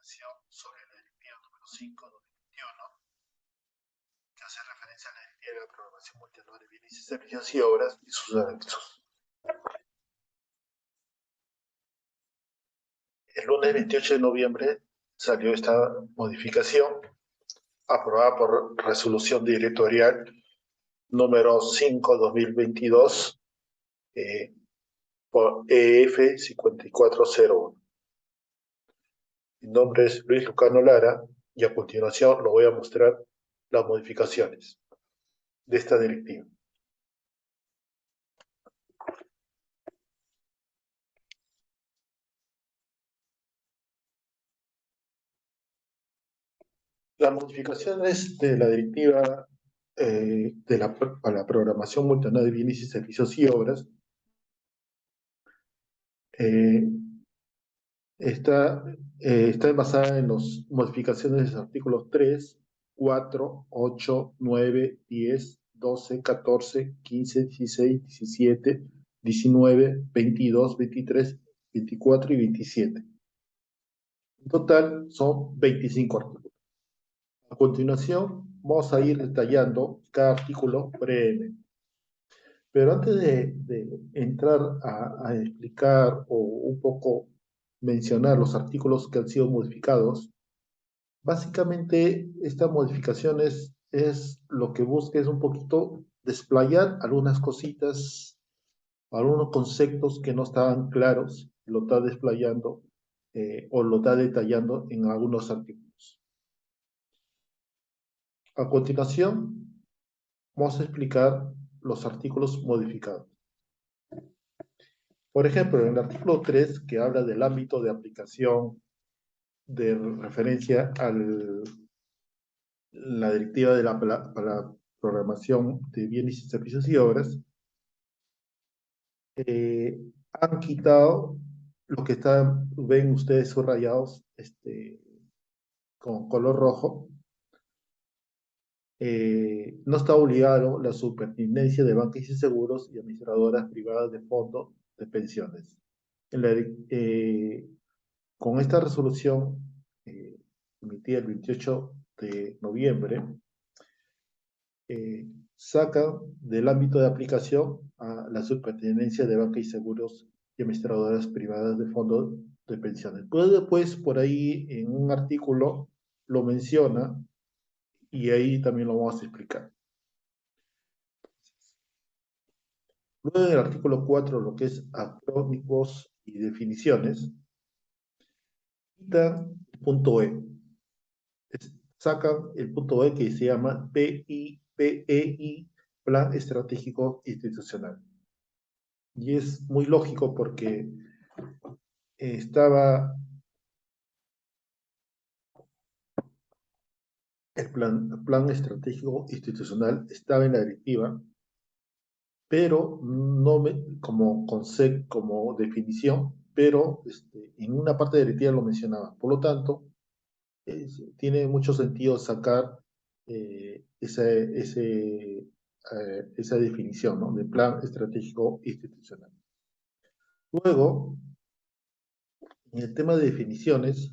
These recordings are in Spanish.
modificación sobre la directiva número 5/2021, que hace referencia a la directiva de la programación multianual de bienes y servicios y obras y sus anexos. El lunes 28 de noviembre salió esta modificación, aprobada por resolución directorial número 5/2022, por EF 5401. Mi nombre es Luis Lucano Lara y a continuación lo voy a mostrar las modificaciones de esta directiva. Las modificaciones de la directiva para la programación multianual de bienes y servicios y obras está basada en las modificaciones de los artículos 3, 4, 8, 9, 10, 12, 14, 15, 16, 17, 19, 22, 23, 24 y 27. En total son 25 artículos. A continuación, vamos a ir detallando cada artículo brevemente. Pero antes de entrar a explicar o un poco mencionar los artículos que han sido modificados, básicamente estas modificaciones es lo que busca es un poquito desplayar algunas cositas, algunos conceptos que no estaban claros, lo está desplayando o lo está detallando en algunos artículos. A continuación, vamos a explicar los artículos modificados. Por ejemplo, en el artículo 3, que habla del ámbito de aplicación de referencia a la directiva de la programación de bienes y servicios y obras, han quitado lo que ven ustedes subrayados con color rojo. No está obligado la superintendencia de bancos y seguros y administradoras privadas de fondos de pensiones. Con esta resolución emitida el 28 de noviembre, sacan del ámbito de aplicación a la superintendencia de bancos y seguros y administradoras privadas de fondos de pensiones. Pues después, por ahí, en un artículo, lo menciona y ahí también lo vamos a explicar. Luego del artículo 4, lo que es acrónimos y definiciones, quitan el punto E. Sacan el punto E que se llama PEI, Plan Estratégico Institucional. Y es muy lógico porque el plan estratégico institucional estaba en la directiva, pero no como concepto, como definición, pero en una parte de la directiva lo mencionaba. Por lo tanto, tiene mucho sentido sacar esa definición, ¿no?, de plan estratégico institucional. Luego, en el tema de definiciones,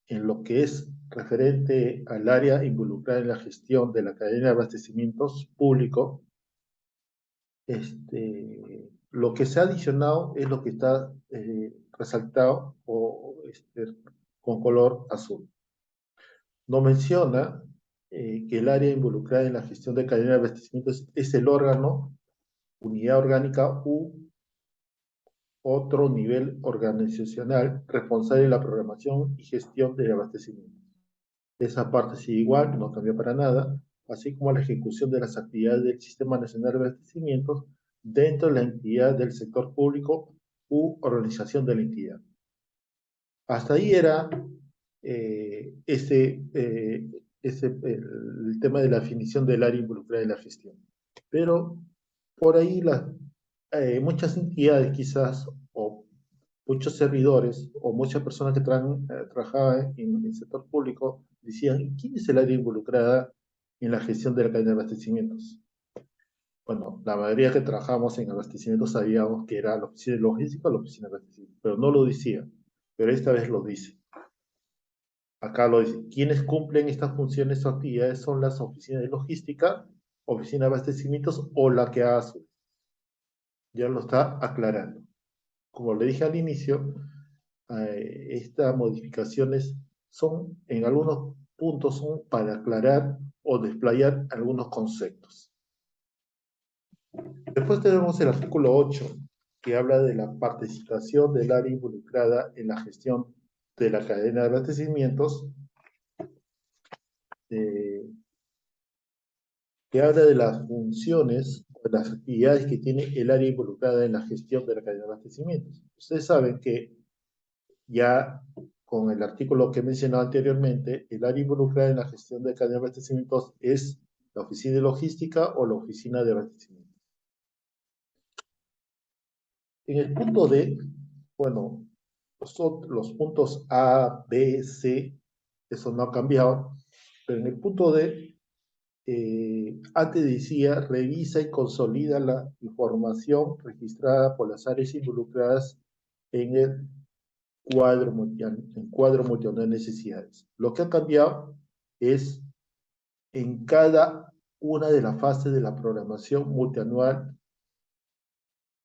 en lo que es referente al área involucrada en la gestión de la cadena de abastecimientos público, lo que se ha adicionado es lo que está resaltado con color azul. No menciona que el área involucrada en la gestión de cadena de abastecimientos es el órgano, unidad orgánica u otro nivel organizacional responsable de la programación y gestión del abastecimiento. Esa parte sigue igual, no cambia para nada, así como la ejecución de las actividades del Sistema Nacional de Abastecimientos dentro de la entidad del sector público u organización de la entidad. Hasta ahí era el tema de la definición del área involucrada en la gestión. Pero por ahí muchas entidades quizás, o muchos servidores, o muchas personas que trabajaban en el sector público, decían, ¿quién es el área involucrada en la gestión de la cadena de abastecimientos? Bueno, la mayoría que trabajamos en abastecimientos sabíamos que era la oficina de logística o la oficina de abastecimiento, pero no lo decía. pero esta vez lo dice. Acá lo dice. Quienes cumplen estas funciones o actividades son las oficinas de logística, oficina de abastecimientos o la que hace. Ya lo está aclarando. Como le dije al inicio, estas modificaciones son, en algunos puntos, son para aclarar o desplayar algunos conceptos. Después tenemos el artículo 8, que habla de la participación del área involucrada en la gestión de la cadena de abastecimientos, eh, que habla de las funciones o las actividades que tiene el área involucrada en la gestión de la cadena de abastecimientos. Ustedes saben que ya con el artículo que he mencionado anteriormente, el área involucrada en la gestión de cadena de abastecimientos es la oficina de logística o la oficina de abastecimiento. En el punto D, bueno, los puntos A, B, C, eso no ha cambiado, pero en el punto D, antes decía, revisa y consolida la información registrada por las áreas involucradas en el cuadro multianual de necesidades. Lo que ha cambiado es en cada una de las fases de la programación multianual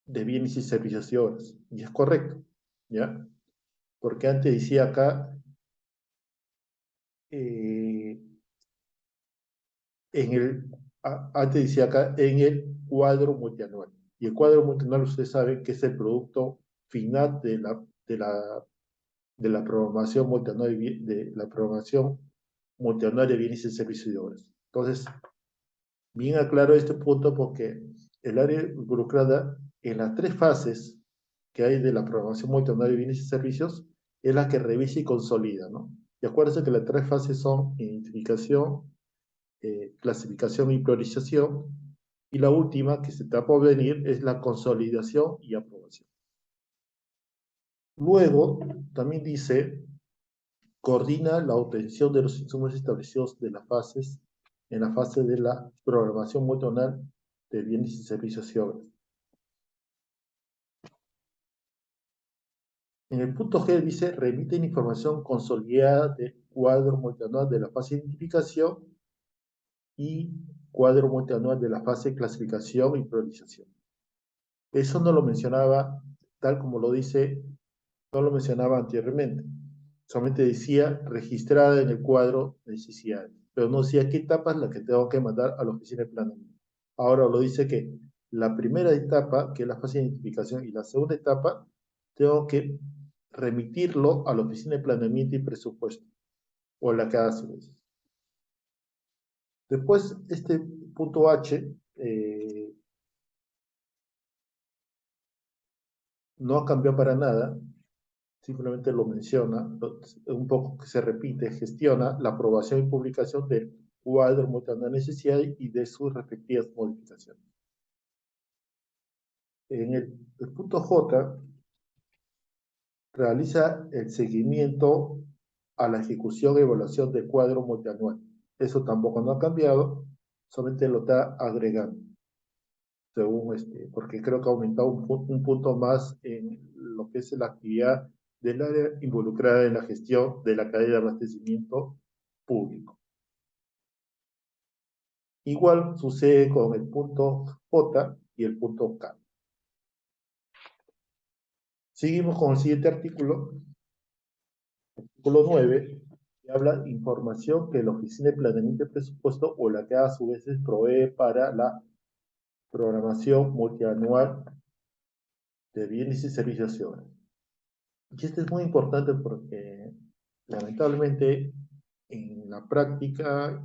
de bienes y servicios y obras. Y es correcto, ¿ya? Porque antes decía acá, eh, antes decía acá, en el cuadro multianual. Y el cuadro multianual, ustedes saben que es el producto final de la programación multianual de bienes y servicios y obras. Entonces, bien aclaro este punto porque el área involucrada en las tres fases que hay de la programación multianual de bienes y servicios es la que revisa y consolida, ¿no? Y acuérdense que las tres fases son identificación, clasificación y priorización, y la última que se está por venir es la consolidación y aprobación. Luego, también dice, coordina la obtención de los insumos establecidos en la fase de la programación multianual de bienes y servicios y obras. En el punto G dice, remiten información consolidada del cuadro multianual de la fase de identificación y cuadro multianual de la fase de clasificación y priorización. Eso no lo mencionaba, tal como lo dice, no lo mencionaba anteriormente. Solamente decía registrada en el cuadro de necesidades, pero no decía qué etapa es la que tengo que mandar a la oficina de planeamiento. Ahora lo dice que la primera etapa, que es la fase de identificación, y la segunda etapa, tengo que remitirlo a la oficina de planeamiento y presupuesto, o la que haga su vez. Después, este punto H no ha cambiado para nada, simplemente lo menciona, un poco que se repite, gestiona la aprobación y publicación del cuadro multianual de necesidad y de sus respectivas modificaciones. En el punto J, realiza el seguimiento a la ejecución y evaluación del cuadro multianual. Eso tampoco no ha cambiado, solamente lo está agregando, según porque creo que ha aumentado un punto más en lo que es la actividad del área involucrada en la gestión de la cadena de abastecimiento público. Igual sucede con el punto J y el punto K. Seguimos con el siguiente artículo 9, que habla de información que la Oficina de Planeamiento y Presupuesto o la que a su vez provee para la programación multianual de bienes y servicios y obras. Y esto es muy importante porque lamentablemente en la práctica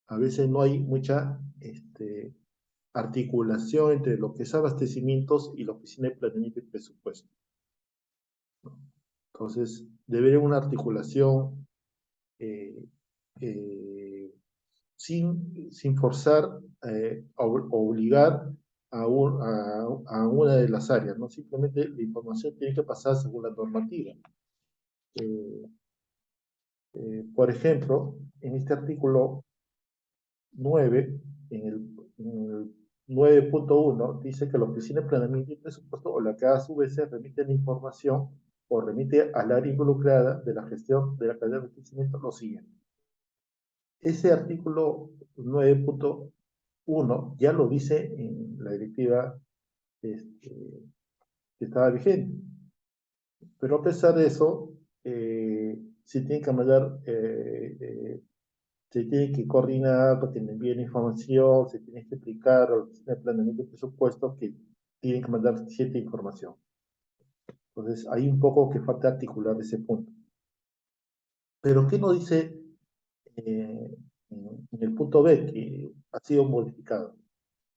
a veces no hay mucha articulación entre lo que es abastecimientos y la Oficina de Planeamiento y Presupuesto. Entonces, debe haber una articulación eh, eh, sin forzar o obligar a una de las áreas, ¿no? Simplemente la información tiene que pasar según la normativa. Por ejemplo, en este artículo 9, en el 9.1, dice que la Oficina de Planeamiento y Presupuesto o la que a su vez se remite la información o remite al área involucrada de la gestión de la cadena de abastecimiento lo siguiente. Ese artículo 9.1 ya lo dice en la directiva que estaba vigente. Pero a pesar de eso, se tiene que mandar, se tiene que coordinar para que me envíen información, se tiene que explicar a la oficina de planeamiento de presupuesto que tienen que mandar cierta información. Entonces, hay un poco que falta articular ese punto. Pero, ¿qué nos dice en el punto B, que ha sido modificado?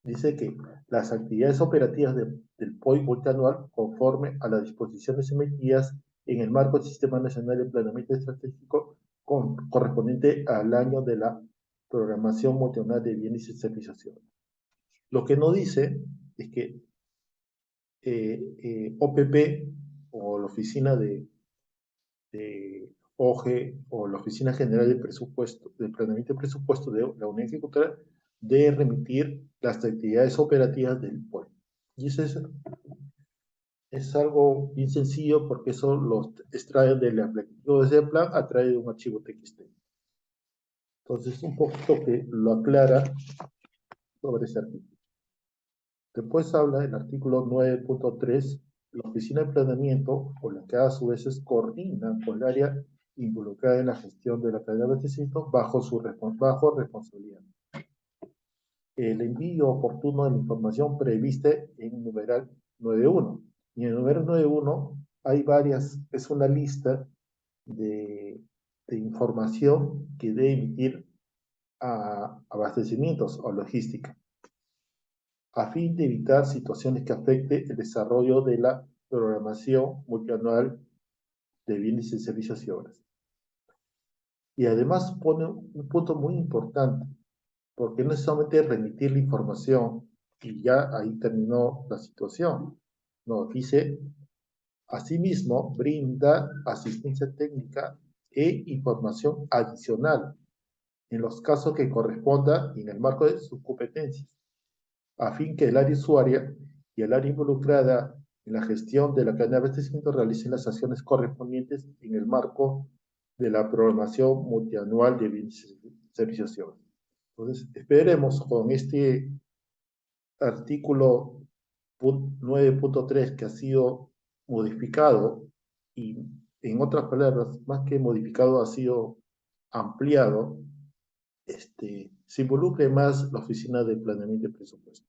Dice que las actividades operativas del POI multianual, conforme a las disposiciones emitidas en el marco del Sistema Nacional de Planeamiento Estratégico correspondiente al año de la programación multianual de bienes y servicios. Lo que no dice es que OPP o la oficina de OGE o la Oficina General de Presupuesto, de Planeamiento de Presupuesto de la Unidad Ejecutora, de remitir las actividades operativas del POI. Y eso es algo bien sencillo porque eso lo extrae del aplicativo de ese plan a través de un archivo TXT. Entonces, un poquito que lo aclara sobre ese artículo. Después habla el artículo 9.3, la Oficina de Planeamiento, o la que a su vez coordina con el área involucrada en la gestión de la cadena de abastecimiento bajo responsabilidad. El envío oportuno de la información prevista en el numeral 9.1. Y en el numeral 9.1 hay varias, es una lista de información que debe emitir a abastecimientos o logística, a fin de evitar situaciones que afecten el desarrollo de la programación multianual de bienes y servicios y obras. Y además pone un punto muy importante, porque no es solamente remitir la información y ya ahí terminó la situación. No, dice, asimismo, brinda asistencia técnica e información adicional en los casos que corresponda y en el marco de sus competencias, a fin que el área usuaria y el área involucrada en la gestión de la cadena de abastecimiento realicen las acciones correspondientes en el marco de la programación multianual de bienes y servicios y obras. Entonces, esperemos con este artículo 9.3 que ha sido modificado y, en otras palabras, más que modificado, ha sido ampliado, se involucre más la Oficina de Planeamiento y Presupuesto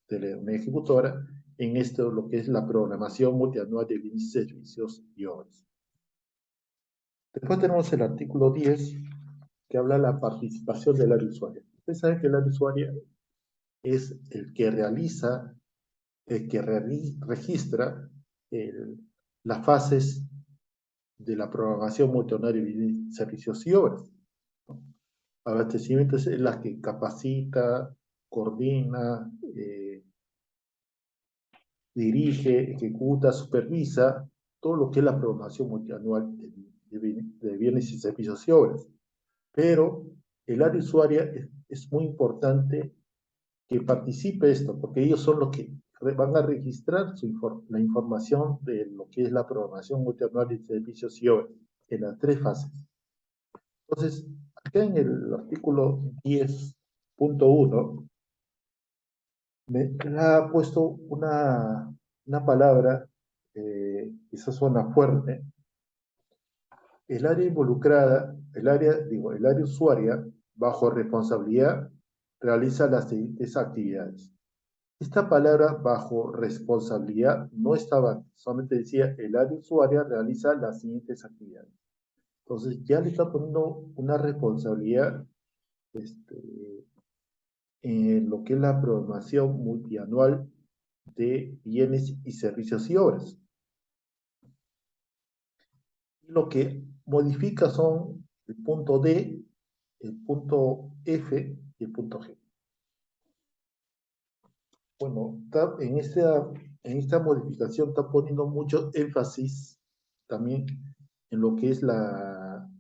de la Unidad Ejecutora en esto, lo que es la programación multianual de bienes, servicios y obras. Después tenemos el artículo 10, que habla de la participación del área usuaria. Ustedes saben que el área usuaria es el que realiza, el que registra las fases de la programación multianual de bienes, servicios y obras. Abastecimiento es la que capacita, coordina, dirige, ejecuta, supervisa todo lo que es la programación multianual de bienes y servicios y obras. Pero el área usuaria es muy importante que participe esto, porque ellos son los que van a registrar la información de lo que es la programación multianual de servicios y obras en las tres fases. Entonces, acá en el artículo 10.1 me ha puesto una palabra, esa suena fuerte. El área involucrada, el área usuaria, bajo responsabilidad, realiza las siguientes actividades. Esta palabra bajo responsabilidad no estaba, solamente decía el área usuaria realiza las siguientes actividades. Entonces ya le está poniendo una responsabilidad en lo que es la programación multianual de bienes y servicios y obras. Y lo que modifica son el punto D, el punto F y el punto G. Bueno, en esta modificación está poniendo mucho énfasis también en lo que es la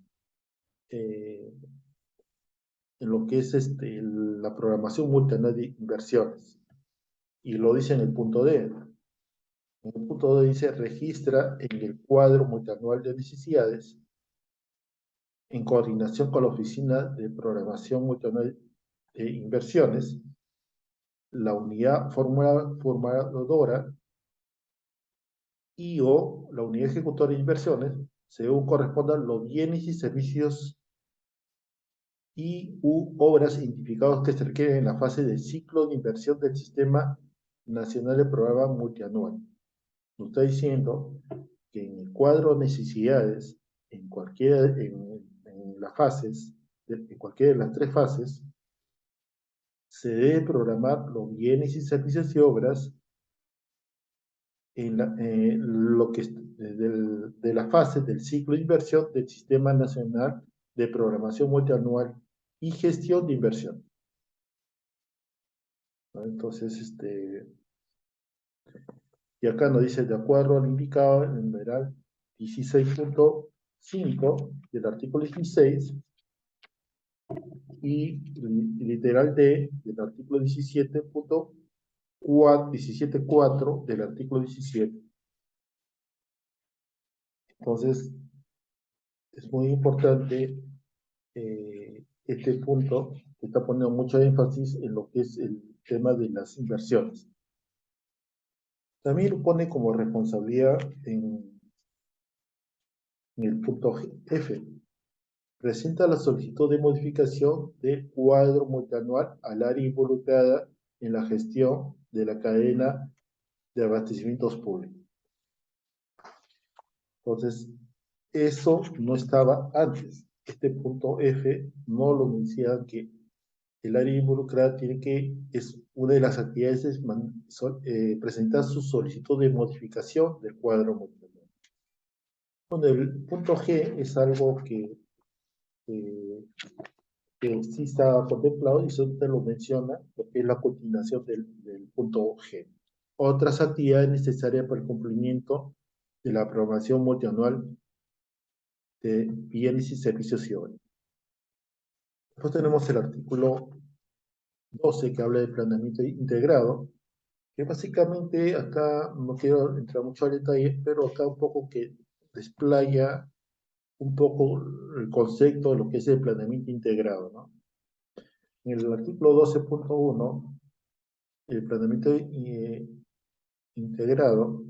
programación multianual de inversiones. Y lo dice en el punto D. En el punto 2 dice, registra en el cuadro multianual de necesidades, en coordinación con la Oficina de Programación Multianual de Inversiones, la unidad formadora y o la unidad ejecutora de inversiones, según correspondan los bienes y servicios y u obras identificados que se requieren en la fase del ciclo de inversión del Sistema Nacional de Programa Multianual. Nos está diciendo que en el cuadro de necesidades, en las fases, en cualquiera de las tres fases, se debe programar los bienes y servicios y obras en lo que de la fase del ciclo de inversión del Sistema Nacional de Programación Multianual y Gestión de Inversión, ¿no? Entonces, y acá nos dice, de acuerdo al indicado en el numeral 16.5 del artículo 16 y literal D del artículo 17.4 del artículo 17. Entonces, es muy importante este punto que está poniendo mucho énfasis en lo que es el tema de las inversiones. También lo pone como responsabilidad en el punto F. Presenta la solicitud de modificación del cuadro multianual al área involucrada en la gestión de la cadena de abastecimientos públicos. Entonces, eso no estaba antes. Este punto F no lo menciona, que el área involucrada es una de las actividades, es presentar su solicitud de modificación del cuadro multianual. Bueno, el punto G es algo eh, que sí está contemplado y eso te lo menciona, porque es la continuación del punto G. Otras actividades necesarias para el cumplimiento de la programación multianual de bienes y servicios y obras. Después tenemos el artículo 12 que habla de planeamiento integrado, que básicamente acá no quiero entrar mucho al detalle, pero acá un poco que desplaya un poco el concepto de lo que es el planeamiento integrado, ¿no? En el artículo 12.1, el planeamiento integrado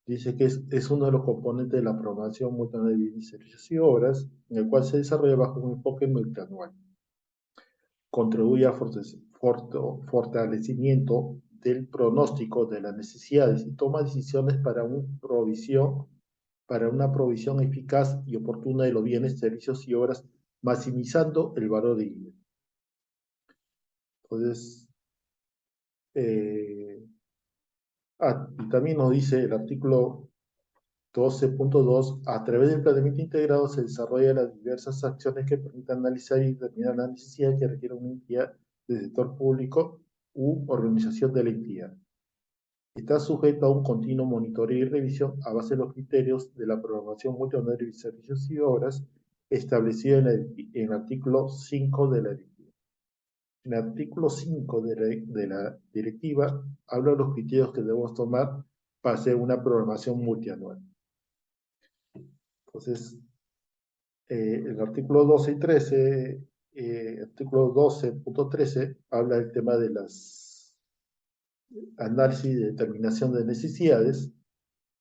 dice que es uno de los componentes de la programación multianual de bienes, servicios y obras, en el cual se desarrolla bajo un enfoque multianual. Contribuye al fortalecimiento del pronóstico de las necesidades y toma decisiones para una provisión eficaz y oportuna de los bienes, servicios y obras, maximizando el valor de ellos. Entonces, y también nos dice el artículo 12.2, a través del planeamiento integrado se desarrollan las diversas acciones que permitan analizar y determinar las necesidades que requiere una entidad del sector público u organización de la entidad. Está sujeto a un continuo monitoreo y revisión a base de los criterios de la programación multianual de servicios y obras establecido en el artículo 5 de la directiva. En el artículo 5 de la directiva habla de los criterios que debemos tomar para hacer una programación multianual. Entonces, el artículo 12 y 13, artículo 12.13 habla del tema de las análisis y determinación de necesidades,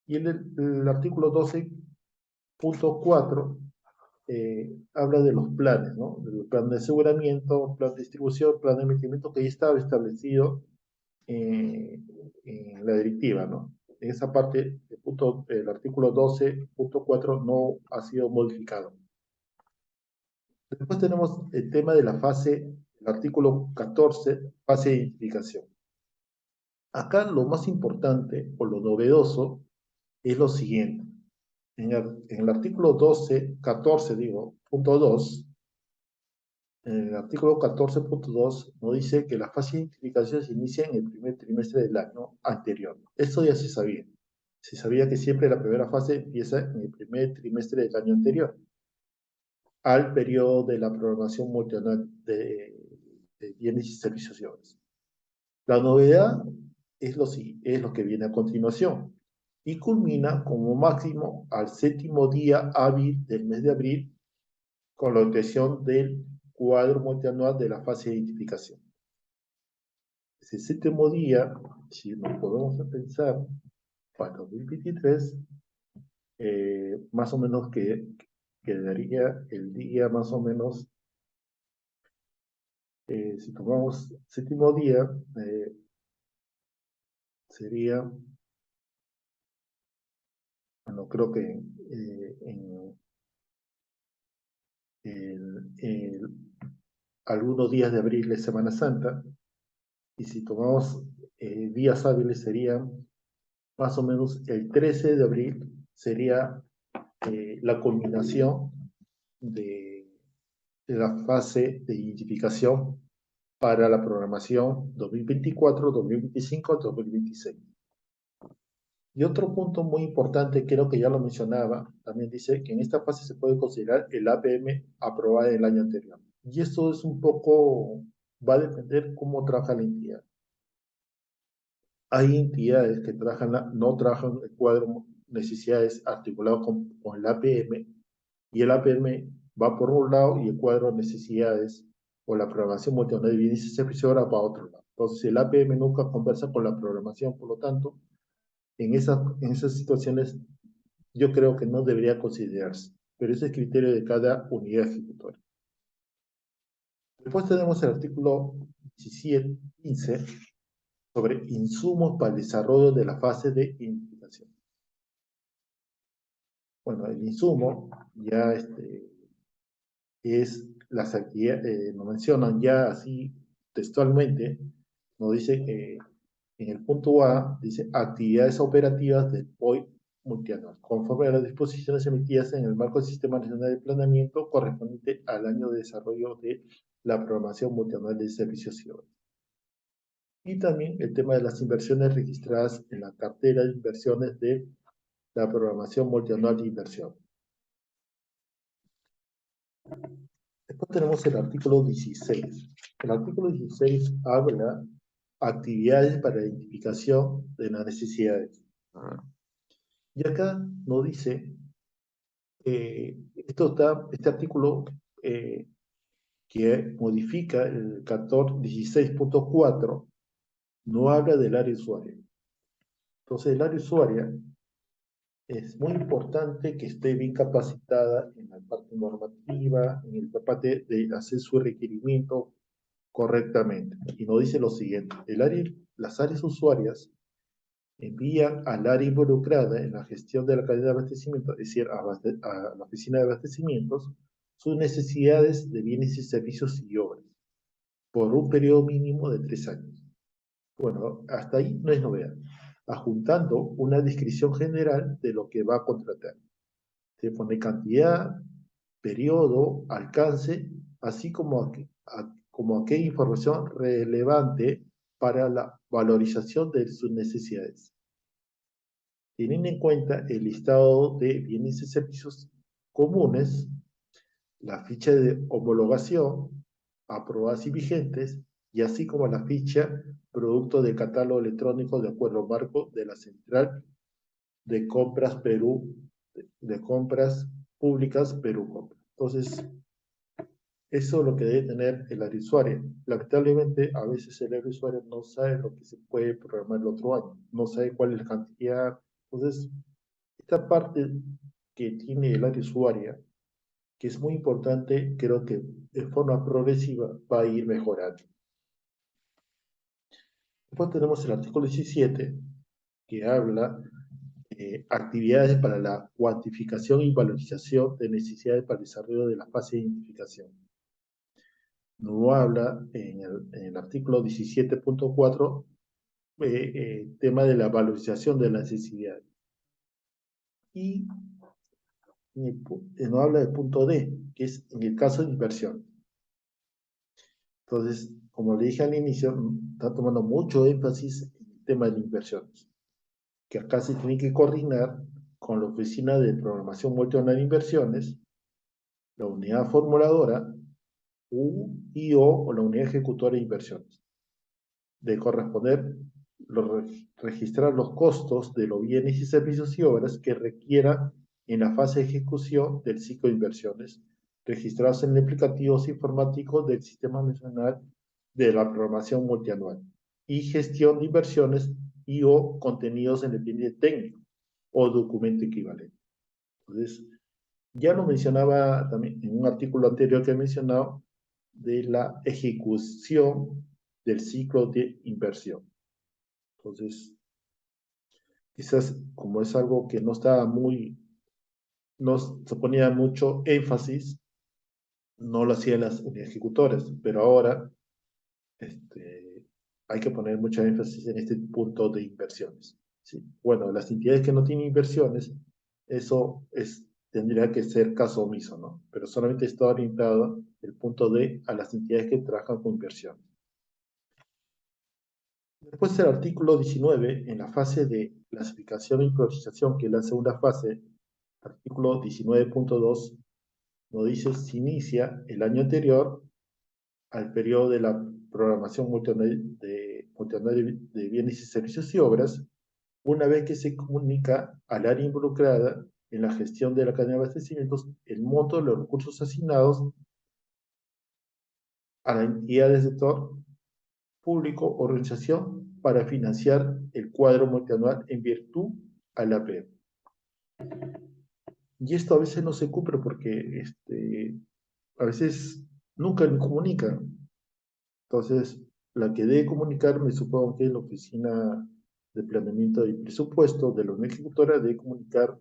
y el artículo 12.4 habla de los planes, ¿no? Del plan de aseguramiento, plan de distribución, plan de emitimiento que ya estaba establecido en la directiva, ¿no? En esa parte, el artículo 12.4 no ha sido modificado. Después tenemos el tema de la fase, el artículo 14, fase de identificación. Acá lo más importante o lo novedoso es lo siguiente. En el artículo 14, digo, punto 2, en el artículo 14.2 nos dice que la fase de identificación se inicia en el primer trimestre del año anterior. Esto ya se sabía. Se sabía que siempre la primera fase empieza en el primer trimestre del año anterior al periodo de la programación multianual de bienes y servicios y obras. La novedad es lo que viene a continuación. Y culmina como máximo al 7º día hábil del mes de abril con la obtención del cuadro multianual de la fase de identificación. Ese 7º día, si nos podemos pensar, para 2023, más o menos quedaría el día más o menos, si tomamos 7º día, sería, bueno, creo que algunos días de abril es Semana Santa, y si tomamos días hábiles serían más o menos el 13 de abril, sería la culminación de la fase de identificación para la programación 2024, 2025, 2026. Y otro punto muy importante, creo que ya lo mencionaba, también dice que en esta fase se puede considerar el APM aprobado el año anterior. Y esto es un poco, va a depender cómo trabaja la entidad. Hay entidades que no trabajan el cuadro necesidades articulado con el APM, y el APM va por un lado y el cuadro necesidades o la programación multianual de bienes y servicios va para otro lado. Entonces el APM nunca conversa con la programación, por lo tanto, en esas situaciones yo creo que no debería considerarse, pero ese es el criterio de cada unidad ejecutora. Después tenemos el artículo 17, 15, sobre insumos para el desarrollo de la fase de identificación. Bueno, el insumo ya es las actividades, nos mencionan ya así textualmente, nos dice que en el punto A, dice actividades operativas del POI multianual, conforme a las disposiciones emitidas en el marco del Sistema Nacional de Planeamiento correspondiente al año de desarrollo de la programación multianual de servicios y obras. Y también el tema de las inversiones registradas en la cartera de inversiones de la programación multianual de inversión. Después tenemos el artículo 16. El artículo 16 habla actividades para la identificación de las necesidades. Y acá nos dice, este artículo que modifica el 16.4 no habla del área usuaria. Entonces el área usuaria es muy importante que esté bien capacitada en la parte normativa, en la parte de hacer su requerimiento correctamente. Y nos dice lo siguiente, las áreas usuarias envían al área involucrada en la gestión de la cadena de abastecimiento, es decir, a la oficina de abastecimientos, sus necesidades de bienes y servicios y obras, por un periodo mínimo de 3 años. Bueno, hasta ahí no es novedad, adjuntando una descripción general de lo que va a contratar. Se pone cantidad, periodo, alcance, así como aquella información relevante para la valorización de sus necesidades. Teniendo en cuenta el listado de bienes y servicios comunes, la ficha de homologación, aprobadas y vigentes, y así como la ficha producto del catálogo electrónico de acuerdo al marco de la Central de Compras Perú, de Compras Públicas Perú Compras. Entonces, eso es lo que debe tener el área usuaria. Lamentablemente, a veces el área usuaria no sabe lo que se puede programar el otro año, no sabe cuál es la cantidad. Entonces, esta parte que tiene el área usuaria, que es muy importante, creo que de forma progresiva va a ir mejorando. Después tenemos el artículo 17, que habla de actividades para la cuantificación y valorización de necesidades para el desarrollo de la fase de identificación. No habla en el artículo 17.4 tema de la valorización de las necesidades. Y no habla del punto D, que es en el caso de inversión. Entonces, como le dije al inicio, está tomando mucho énfasis en el tema de inversiones, que acá se tiene que coordinar con la Oficina de Programación Multianual de Inversiones, la unidad formuladora, UIO o la unidad ejecutora de inversiones, de corresponder registrar los costos de los bienes y servicios y obras que requieran en la fase de ejecución del ciclo de inversiones, registrados en el aplicativo informático del Sistema Nacional de la Programación Multianual y gestión de inversiones y o contenidos en el expediente técnico o documento equivalente. Entonces, ya lo mencionaba también en un artículo anterior que he mencionado de la ejecución del ciclo de inversión. Entonces, quizás como es algo que no estaba no se ponía mucho énfasis, no lo hacían las unidades ejecutoras, pero ahora hay que poner mucho énfasis en este punto de inversiones. ¿Sí? Bueno, las entidades que no tienen inversiones, eso tendría que ser caso omiso, ¿no? Pero solamente está orientado el punto D a las entidades que trabajan con inversiones. Después del artículo 19, en la fase de clasificación y priorización, que es la segunda fase, artículo 19.2, nos dice se inicia el año anterior al periodo de la programación multianual de bienes y servicios y obras, una vez que se comunica al área involucrada en la gestión de la cadena de abastecimientos el monto de los recursos asignados a la entidad del sector público o organización para financiar el cuadro multianual en virtud a la AP. Y esto a veces no se cumple porque a veces nunca me comunican. Entonces, la que debe comunicar, me supongo que es la oficina de planeamiento y presupuesto de la unidad ejecutora, debe comunicar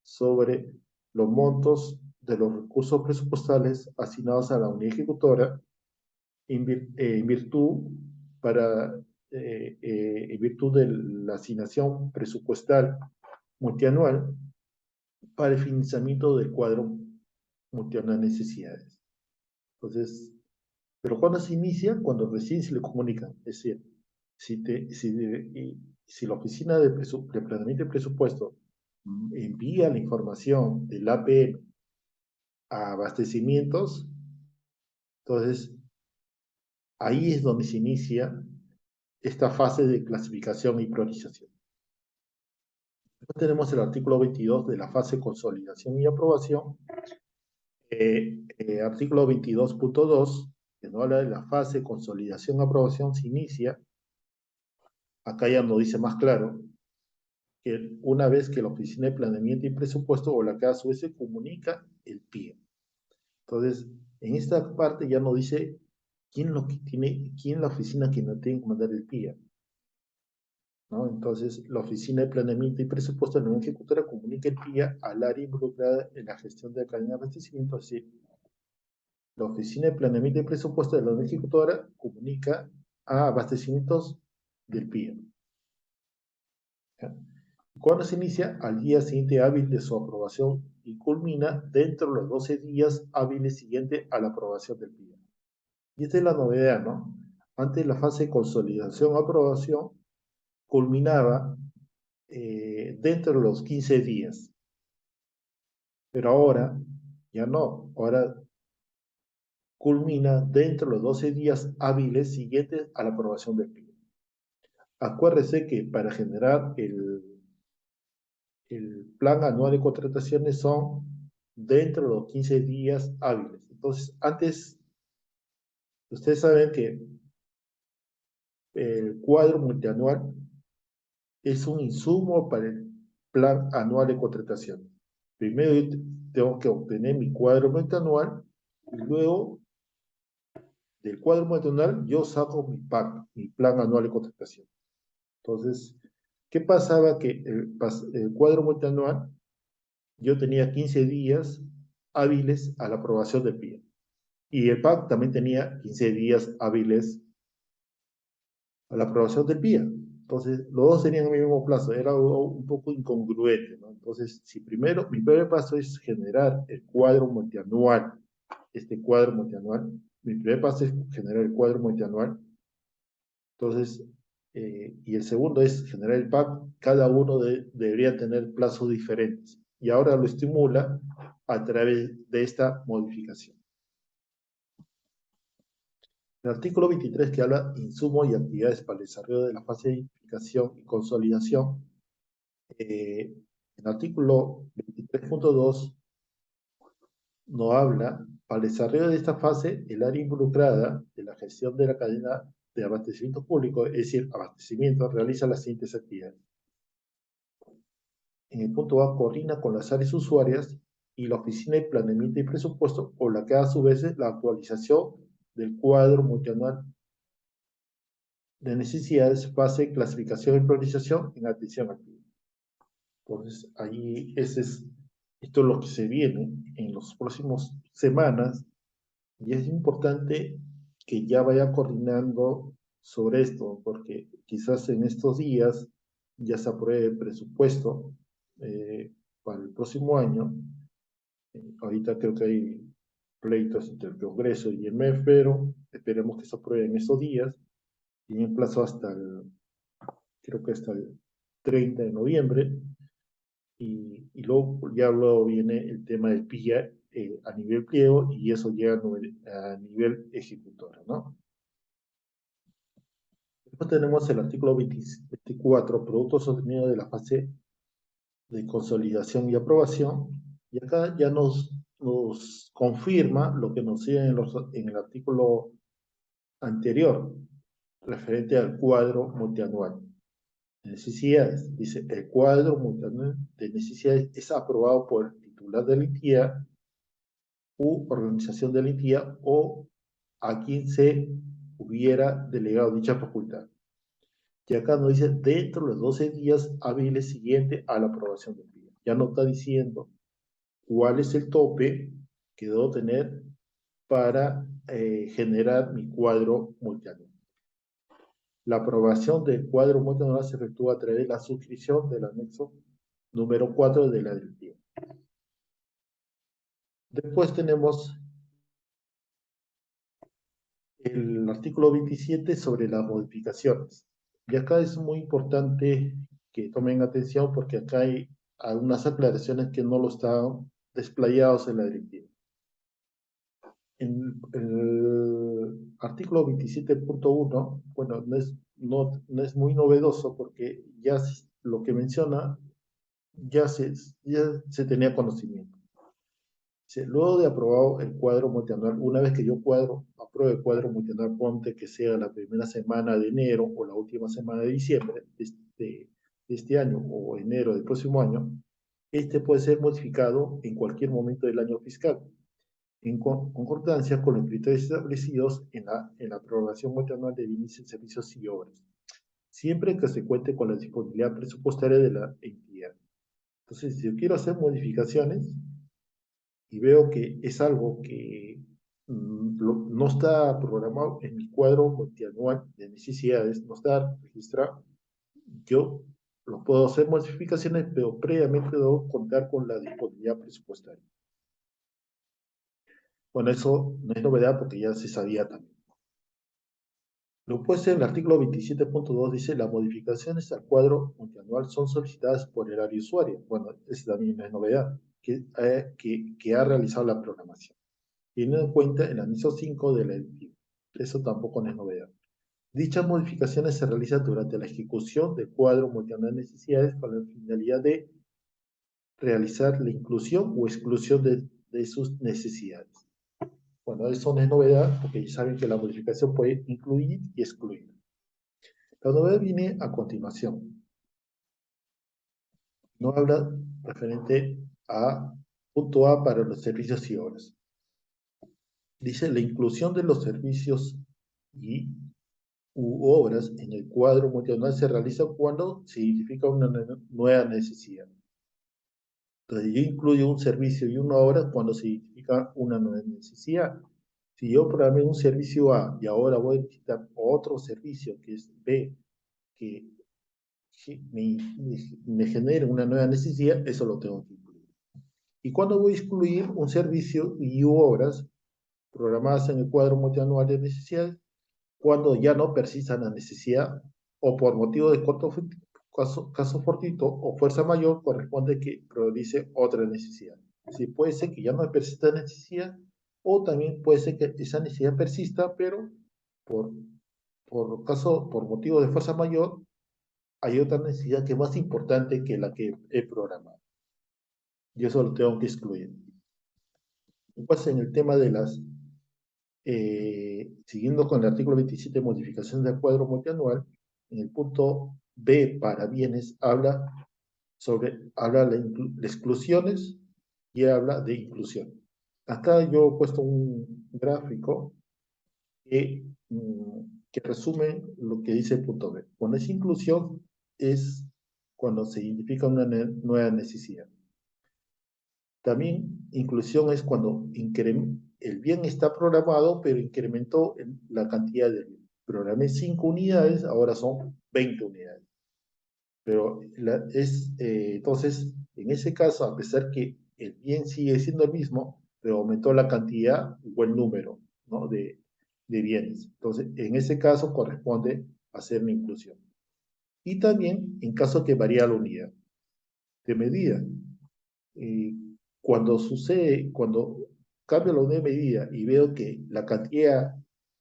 sobre los montos de los recursos presupuestales asignados a la unidad ejecutora en virtud en virtud de la asignación presupuestal multianual para el financiamiento del cuadro multianual de necesidades. Entonces, pero ¿cuándo se inicia? Cuando recién se le comunica. Es decir, si la oficina de planeamiento y presupuesto envía la información del APM a abastecimientos, entonces ahí es donde se inicia esta fase de clasificación y priorización. Después tenemos el artículo 22 de la fase de consolidación y aprobación. Artículo 22.2, que no habla de la fase de consolidación y aprobación, se inicia, acá ya nos dice más claro, que una vez que la Oficina de Planeamiento y Presupuesto o la que a su vez se comunica el PIE. Entonces, en esta parte ya nos dice quién la oficina que no tiene que mandar el PIE. ¿No? Entonces, la Oficina de Planeamiento y Presupuesto de la Unión Ejecutora comunica el PIA al área involucrada en la gestión de la cadena de abastecimiento. Así, la Oficina de Planeamiento y Presupuesto de la Unión Ejecutora comunica a abastecimientos del PIA. ¿Ya? Cuando se inicia, al día siguiente hábil de su aprobación y culmina dentro de los 12 días hábiles siguientes a la aprobación del PIA. Y esta es la novedad, ¿no? Antes la fase de consolidación-aprobación culminaba dentro de los 15 días. Pero ahora ya no, ahora culmina dentro de los 12 días hábiles siguientes a la aprobación del PIB. Acuérdese que para generar el plan anual de contrataciones son dentro de los 15 días hábiles. Entonces, antes, ustedes saben que el cuadro multianual es un insumo para el plan anual de contratación. Primero yo tengo que obtener mi cuadro multianual y luego del cuadro multianual yo saco mi plan anual de contratación. Entonces, ¿qué pasaba? Que el cuadro multianual yo tenía 15 días hábiles a la aprobación del PIA. Y el PAC también tenía 15 días hábiles a la aprobación del PIA. Entonces, los dos tenían el mismo plazo, era un poco incongruente, ¿no? Entonces, mi primer paso es generar el cuadro multianual, mi primer paso es generar el cuadro multianual, entonces, y el segundo es generar el PAC, cada uno debería tener plazos diferentes, y ahora lo estimula a través de esta modificación. El artículo 23 que habla de insumos y actividades para el desarrollo de la fase de identificación y consolidación. El artículo 23.2 no habla, para el desarrollo de esta fase, el área involucrada de la gestión de la cadena de abastecimiento público, es decir, abastecimiento, realiza las siguientes actividades. En el punto A, coordina con las áreas usuarias y la Oficina de Planeamiento y Presupuesto, o la que a su vez es la actualización del cuadro multianual de necesidades, fase, clasificación y priorización en atención activa. Entonces, ahí esto es lo que se viene en las próximas semanas, y es importante que ya vaya coordinando sobre esto, porque quizás en estos días ya se apruebe el presupuesto para el próximo año. Ahorita creo que hay pleitos entre el Congreso y el MEF, pero esperemos que se apruebe en estos días. Tiene un plazo creo que hasta el 30 de noviembre, y luego viene el tema del PIA a nivel pliego, y eso llega a nivel ejecutorio, ¿no? Después tenemos el artículo 24, productos sostenidos de la fase de consolidación y aprobación, y acá ya nos confirma lo que nos sigue en el artículo anterior, referente al cuadro multianual de necesidades. Dice, el cuadro multianual de necesidades es aprobado por el titular de la entidad u organización de la entidad, o a quien se hubiera delegado dicha facultad. Y acá nos dice dentro de los 12 días hábiles siguientes a la aprobación del PIA. Ya no está diciendo cuál es el tope que debo tener para generar mi cuadro multianual. La aprobación del cuadro multianual se efectúa a través de la suscripción del anexo número 4 de la directiva. Después tenemos el artículo 27 sobre las modificaciones. Y acá es muy importante que tomen atención, porque acá hay algunas aclaraciones que no lo están desplayados en la directiva. En el artículo 27.1, bueno, no es muy novedoso, porque ya lo que menciona ya se tenía conocimiento. Luego de aprobado el cuadro multianual, una vez que yo apruebe el cuadro multianual, ponte que sea la primera semana de enero o la última semana de diciembre de este año, o enero del próximo año, este puede ser modificado en cualquier momento del año fiscal, en concordancia con los criterios establecidos en la programación multianual de bienes y servicios y obras, siempre que se cuente con la disponibilidad presupuestaria de la entidad. Entonces, si yo quiero hacer modificaciones y veo que es algo que no está programado en mi cuadro multianual de necesidades, no está registrado, yo lo puedo hacer modificaciones, pero previamente debo contar con la disponibilidad presupuestaria. Bueno, eso no es novedad, porque ya se sabía también. Lo puesto en el artículo 27.2 dice, las modificaciones al cuadro multianual son solicitadas por el área usuaria. Bueno, esa también no es novedad, que ha realizado la programación, teniendo en cuenta el anexo 5 de la directiva. Eso tampoco no es novedad. Dichas modificaciones se realizan durante la ejecución del cuadro multianual de necesidades, con la finalidad de realizar la inclusión o exclusión de sus necesidades. Bueno, eso no es novedad, porque ya saben que la modificación puede incluir y excluir. La novedad viene a continuación. No habla referente a punto A para los servicios y obras. Dice, la inclusión de los servicios u obras en el cuadro multianual se realiza cuando se identifica una nueva necesidad. Entonces, yo incluyo un servicio y una obra cuando se identifica una nueva necesidad. Si yo programé un servicio A y ahora voy a necesitar otro servicio que es B, que me genere una nueva necesidad, eso lo tengo que incluir. ¿Y cuándo voy a excluir un servicio y obras programadas en el cuadro multianual de necesidades? Cuando ya no persista la necesidad, o por motivo de caso fortuito o fuerza mayor, corresponde que priorice otra necesidad. Si puede ser que ya no persista la necesidad, o también puede ser que esa necesidad persista, pero Por, por motivo de fuerza mayor, hay otra necesidad que es más importante que la que he programado. Y eso lo tengo que excluir. Pues en el tema de siguiendo con el artículo 27, modificación del cuadro multianual, en el punto B para bienes habla de exclusiones y habla de inclusión. Acá yo he puesto un gráfico que resume lo que dice el punto B. Cuando es inclusión es cuando se identifica una nueva necesidad. También inclusión es cuando el bien está programado, pero incrementó la cantidad de bien. Programé 5 unidades, ahora son 20 unidades. Pero entonces, en ese caso, a pesar que el bien sigue siendo el mismo, pero aumentó la cantidad o el número, ¿no? de bienes. Entonces, en ese caso corresponde hacer una inclusión. Y también en caso que varía la unidad de medida. Eh, cuando cambio la unidad de medida y veo que la cantidad,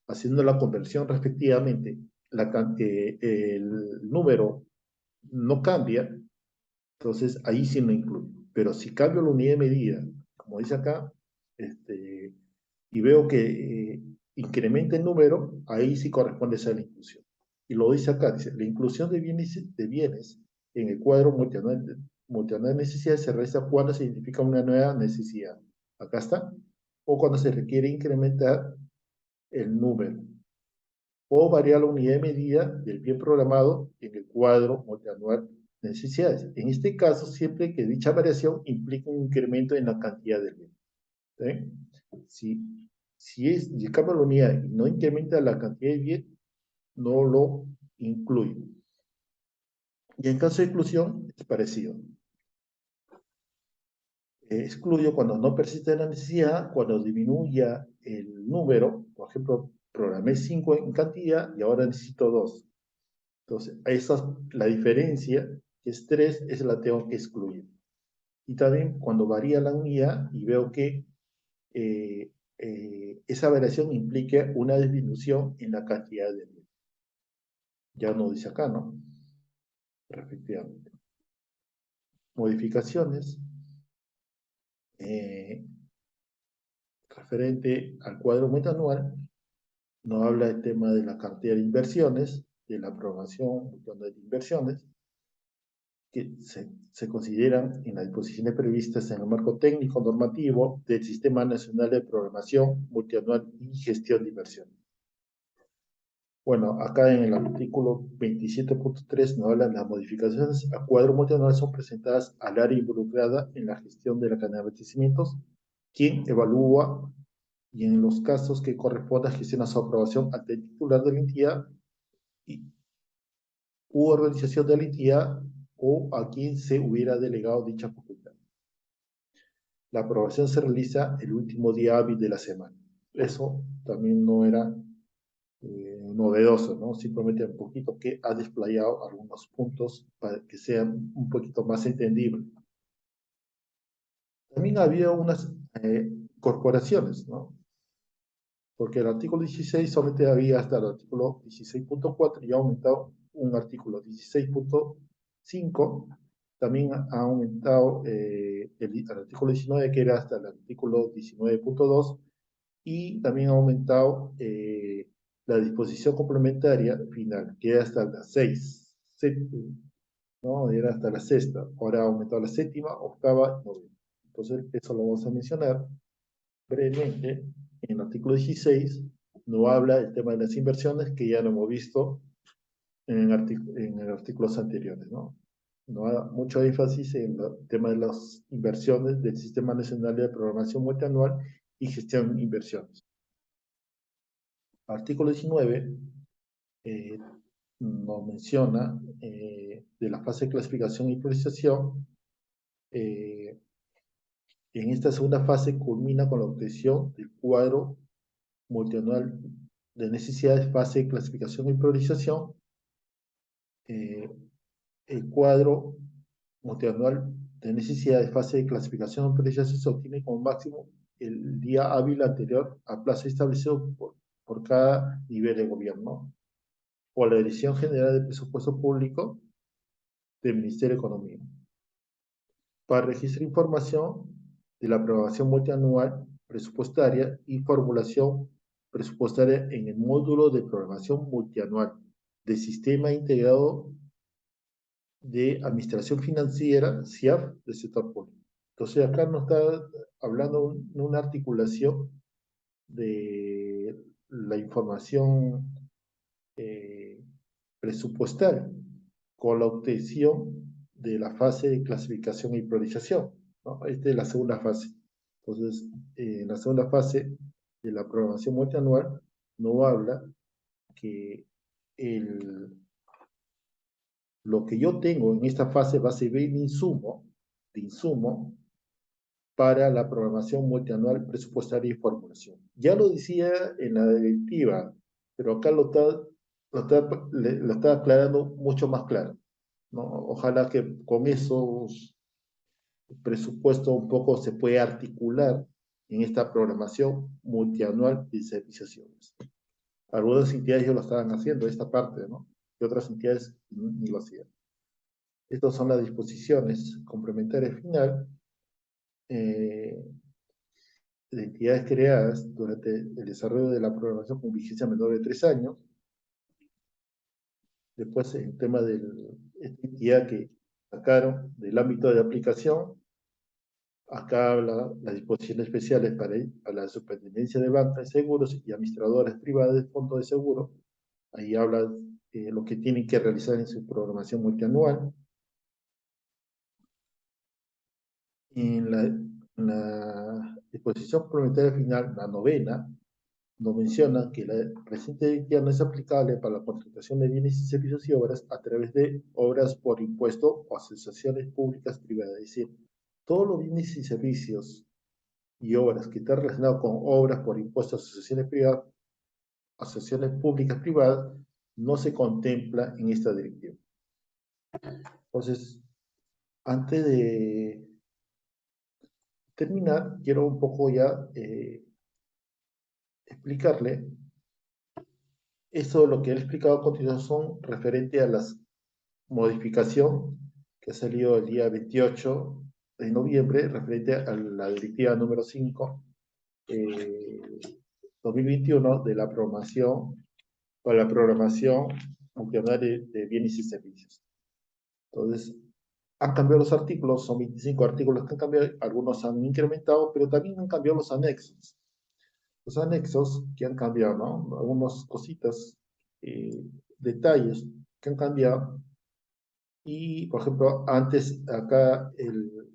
haciendo la conversión respectivamente, el número no cambia, entonces ahí sí lo incluyo. Pero si cambio la unidad de medida, como dice acá, y veo que incrementa el número, ahí sí corresponde ser la inclusión. Y lo dice acá, dice, la inclusión de bienes en el cuadro multianual de necesidades se realiza cuando se identifica una nueva necesidad. Acá está. O cuando se requiere incrementar el número. O variar la unidad de medida del bien programado en el cuadro multianual de necesidades. En este caso, siempre que dicha variación implica un incremento en la cantidad del bien. ¿Sí? Si cambia la unidad y no incrementa la cantidad de bien, no lo incluye. Y en caso de inclusión, es parecido. Excluyo cuando no persiste la necesidad, cuando disminuya el número, por ejemplo, programé 5 en cantidad y ahora necesito 2. Entonces, la diferencia, que es 3, esa la tengo que excluir. Y también cuando varía la unidad y veo que esa variación implica una disminución en la cantidad de bien. Ya no dice acá, ¿no? Efectivamente. Modificaciones eh, referente al cuadro metanual, nos habla del tema de la cartera de inversiones, de la programación de inversiones, que se consideran en las disposiciones previstas en el marco técnico normativo del Sistema Nacional de Programación Multianual y Gestión de Inversiones. Bueno, acá en el artículo 27.3 nos hablan las modificaciones a cuadro multianual son presentadas al área involucrada en la gestión de la cadena de abastecimientos, quien evalúa y en los casos que corresponda gestiona su aprobación ante el titular de la entidad u organización de la entidad o a quien se hubiera delegado dicha facultad. La aprobación se realiza el último día hábil de la semana. Eso también no era novedoso, ¿no? Simplemente un poquito que ha desplayado algunos puntos para que sean un poquito más entendibles. También había unas corporaciones, ¿no? Porque el artículo 16 solamente había hasta el artículo 16.4 y ha aumentado un artículo 16.5, también ha aumentado el artículo 19 que era hasta el artículo 19.2 y también ha aumentado la disposición complementaria final, que era hasta la 6, ¿no? Era hasta la sexta, ahora ha aumentado la séptima, octava y novena. Entonces, eso lo vamos a mencionar brevemente. En el artículo 16 no habla del tema de las inversiones, que ya lo hemos visto en artículos anteriores, ¿no? No da mucho énfasis en el tema de las inversiones del Sistema Nacional de Programación Multianual y Gestión de Inversiones. Artículo 19 nos menciona de la fase de clasificación y priorización. En esta segunda fase culmina con la obtención del cuadro multianual de necesidades, fase de clasificación y priorización. El cuadro multianual de necesidades, fase de clasificación y priorización se obtiene como máximo el día hábil anterior al plazo establecido por cada nivel de gobierno, o la Dirección General de Presupuesto Público del Ministerio de Economía, para registrar información de la aprobación multianual presupuestaria y formulación presupuestaria en el módulo de programación multianual del Sistema Integrado de Administración Financiera, SIAF, del sector público. Entonces acá nos está hablando de una articulación de la información presupuestal con la obtención de la fase de clasificación y priorización, ¿no? Esta es la segunda fase. Entonces, en la segunda fase de la programación multianual, no habla que lo que yo tengo en esta fase va a servir de insumo para la programación multianual presupuestaria y formulación. Ya lo decía en la directiva, pero acá lo está aclarando mucho más claro, ¿no? Ojalá que con esos presupuestos un poco se pueda articular en esta programación multianual de servicios y obras. Algunas entidades ya lo estaban haciendo, esta parte, ¿no? Y otras entidades ni lo hacían. Estas son las disposiciones complementarias final de entidades creadas durante el desarrollo de la programación con vigencia menor de 3 años. Después, el tema de esta entidad que sacaron del ámbito de aplicación, acá habla las disposiciones especiales para la superintendencia de bancas de seguros y administradoras privadas de fondos de seguro. Ahí habla lo que tienen que realizar en su programación multianual. En la disposición complementaria final, la novena, nos menciona que la presente directiva no es aplicable para la contratación de bienes y servicios y obras a través de obras por impuesto o asociaciones públicas privadas. Es decir, todos los bienes y servicios y obras que están relacionados con obras por impuesto a asociaciones privadas, asociaciones públicas privadas, no se contempla en esta directiva. Entonces, antes de terminar, quiero un poco ya explicarle eso, lo que he explicado a continuación referente a la modificación que ha salido el día 28 de noviembre referente a la directiva número 5 2021 de la programación o la programación multianual de bienes y servicios. Entonces, han cambiado los artículos, son 25 artículos que han cambiado, algunos han incrementado, pero también han cambiado los anexos. Los anexos que han cambiado, ¿no? Algunas cositas, detalles que han cambiado. Y, por ejemplo, antes acá el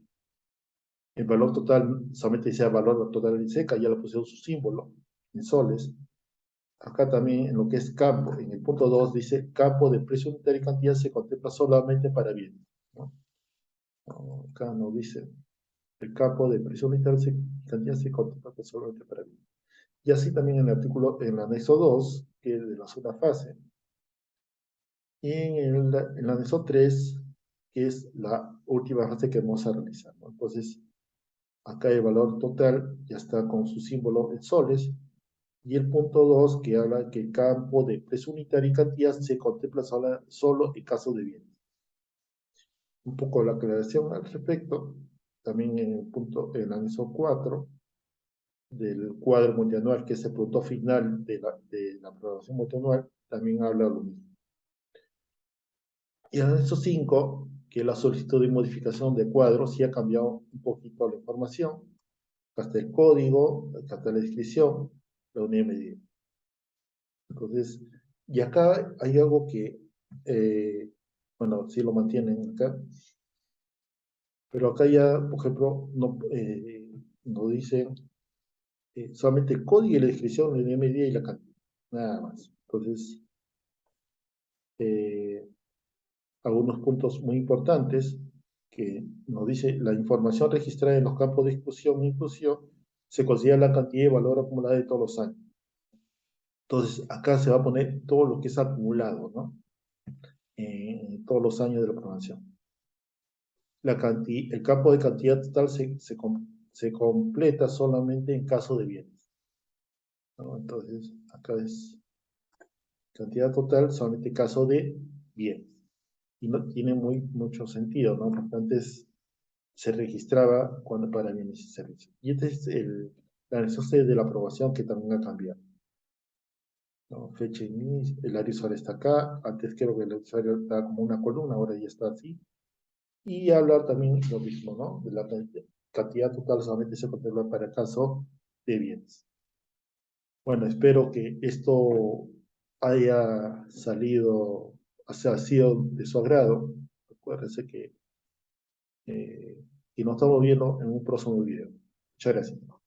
valor total solamente decía valor total en seca, ya le pusieron su símbolo en soles. Acá también en lo que es campo, en el punto 2 dice campo de precio unitario y cantidad se contempla solamente para bienes, ¿no? Acá no dice el campo de precio unitario y cantidad se contempla solamente para bienes. Y así también en el artículo, en el anexo 2, que es de la segunda fase, y en el anexo 3, que es la última fase que vamos a realizar, ¿no? Entonces, acá el valor total ya está con su símbolo en soles, y el punto 2 que habla que el campo de precio unitario y cantidad se contempla solo en caso de bienes. Un poco la aclaración al respecto, también en en el anexo 4 del cuadro multianual, que es el punto final de la programación multianual, también habla lo mismo. Y en el anexo 5, que es la solicitud de modificación de cuadros, sí ha cambiado un poquito la información. Acá está el código, acá está la descripción, la unidad de medida. Entonces, y acá hay algo que, bueno, sí lo mantienen acá, pero acá ya, por ejemplo, no dicen solamente el código y la descripción, la unidad de medida y la cantidad, nada más. Entonces, algunos puntos muy importantes que nos dice la información registrada en los campos de exclusión e inclusión se considera la cantidad de valor acumulada de todos los años. Entonces, acá se va a poner todo lo que es acumulado, ¿no? Todos los años de la programación. El campo de cantidad total se completa solamente en caso de bienes. ¿no? Entonces, acá es cantidad total, solamente caso de bienes. Y no tiene mucho sentido, ¿no? Porque antes se registraba cuando para bienes y servicios. Y este es la necesidad de la aprobación que también ha cambiado, ¿no? Fecha inicio, el área usuario está acá, antes creo que el usuario estaba como una columna, ahora ya está así. Y hablar también lo mismo, ¿no? De la cantidad total solamente se contempla para caso de bienes. Bueno, espero que esto haya salido, o sea, sido de su agrado. Acuérdense que nos estamos viendo en un próximo video. Muchas gracias.